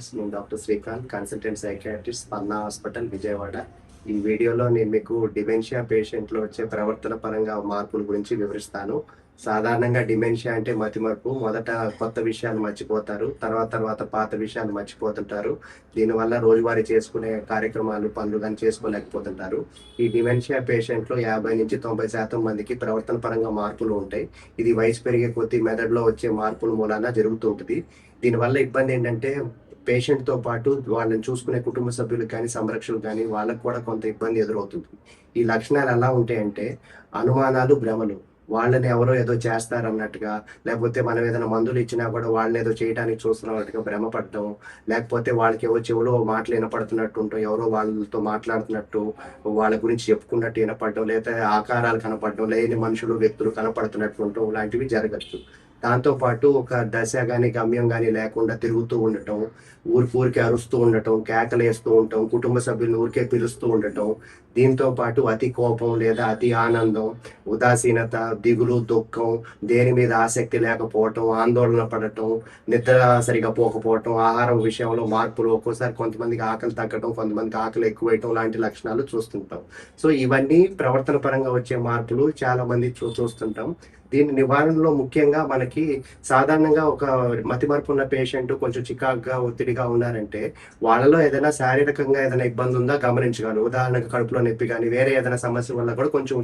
Viewers, నేను doctor Srikanth, consultant psychiatrist, స్పందన hospital, Vijayawada. ఈ వీడియోలో నేను మీకు డిమెన్షియా పేషెంట్లో వచ్చే ప్రవర్తన పరంగా మార్పుల గురించి వివరిస్తాను. సాధారణంగా డిమెన్షియా అంటే మతిమరుపు. మొదట కొత్త విషయాలు మర్చిపోతారు, తర్వాత పాత విషయాలు మర్చిపోతుంటారు. దీనివల్ల రోజువారీ చేసుకునే కార్యక్రమాలు, పనులు కానీ చేసుకోలేకపోతుంటారు. ఈ డిమెన్షియా పేషెంట్లో 50-90% మందికి ప్రవర్తన పరంగా మార్పులు ఉంటాయి. ఇది వయసు పెరిగే కొద్దీ మెదడులో వచ్చే మార్పుల మూలాన జరుగుతుంటుంది. దీనివల్ల ఇబ్బంది ఏంటంటే పేషెంట్‌తో పాటు వాళ్ళని చూసుకునే కుటుంబ సభ్యులకు కానీ, సంరక్షకులకు కానీ వాళ్ళకి కూడా కొంత ఇబ్బంది ఎదురవుతుంది. ఈ లక్షణాలు ఎలా ఉంటాయంటే అనుమానాలు, భ్రమలు. వాళ్ళని ఎవరో ఏదో చేస్తారన్నట్టుగా, లేకపోతే మనం ఏదైనా మందులు ఇచ్చినా కూడా వాళ్ళని ఏదో చేయడానికి చూస్తున్నట్టుగా భ్రమపడటం, లేకపోతే వాళ్ళకేవో చెవిలో మాటలు వినపడుతున్నట్టు ఉంటాం, ఎవరో వాళ్ళతో మాట్లాడుతున్నట్టు, వాళ్ళ గురించి చెప్పుకున్నట్టు వినపడటం, లేకపోతే ఆకారాలు కనపడటం, లేని మనుషులు, వ్యక్తులు కనపడుతున్నట్టు ఉండటం, ఇలాంటివి జరగచ్చు. దాంతో పాటు ఒక దశ గాని, గమ్యం గాని లేకుండా తిరుగుతూ ఉండటం, ఊరికే అరుస్తూ ఉండటం, కేకలేస్తూ ఉండటం, కుటుంబ సభ్యులను ఊరికే పిలుస్తూ ఉండటం, దీంతో పాటు అతి కోపం లేదా అతి ఆనందం, ఉదాసీనత, దిగులు, దుఃఖం, దేని మీద ఆసక్తి లేకపోవటం, ఆందోళన పడటం, నిద్ర సరిగా పోకపోవటం, ఆహారం విషయంలో మార్పులు, ఒక్కోసారి కొంతమందికి ఆకలి తగ్గటం, కొంతమందికి ఆకలి ఎక్కువైటం లాంటి లక్షణాలు చూస్తుంటాం. సో ఇవన్నీ ప్రవర్తన పరంగా వచ్చే మార్పులు చాలా మంది చూస్తుంటాం. దీని నివారణలో ముఖ్యంగా మనకి సాధారణంగా ఒక మతిమరుపు ఉన్న పేషెంట్ కొంచెం చికాకుగా, ఒత్తిడిగా ఉన్నారంటే వాళ్ళలో ఏదైనా శారీరకంగా ఏదైనా ఇబ్బంది ఉందా గమనించగలం. ఉదాహరణకు కడుపులో నొప్పి కానీ, వేరే ఏదైనా సమస్య వల్ల కూడా కొంచెం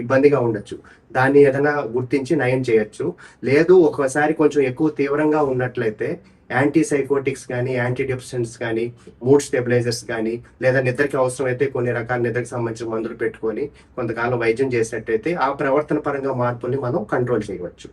ఇబ్బందిగా ఉండొచ్చు. దాన్ని ఏదైనా గుర్తించి నయం చేయొచ్చు. లేదు ఒక్కోసారి కొంచెం ఎక్కువ తీవ్రంగా ఉన్నట్లయితే యాంటీసైకోటిక్స్ కానీ, యాంటీ డిప్రెసెంట్స్ కానీ, మూడ్ స్టెబిలైజర్స్ కానీ, లేదా నిద్రకి అవసరమైతే కొన్ని రకాల నిద్రకు సంబంధించిన మందులు పెట్టుకొని కొంతకాలం వైద్యం చేసినట్టయితే ఆ ప్రవర్తన పరంగా మార్పుల్ని మనం కంట్రోల్ చేయవచ్చు.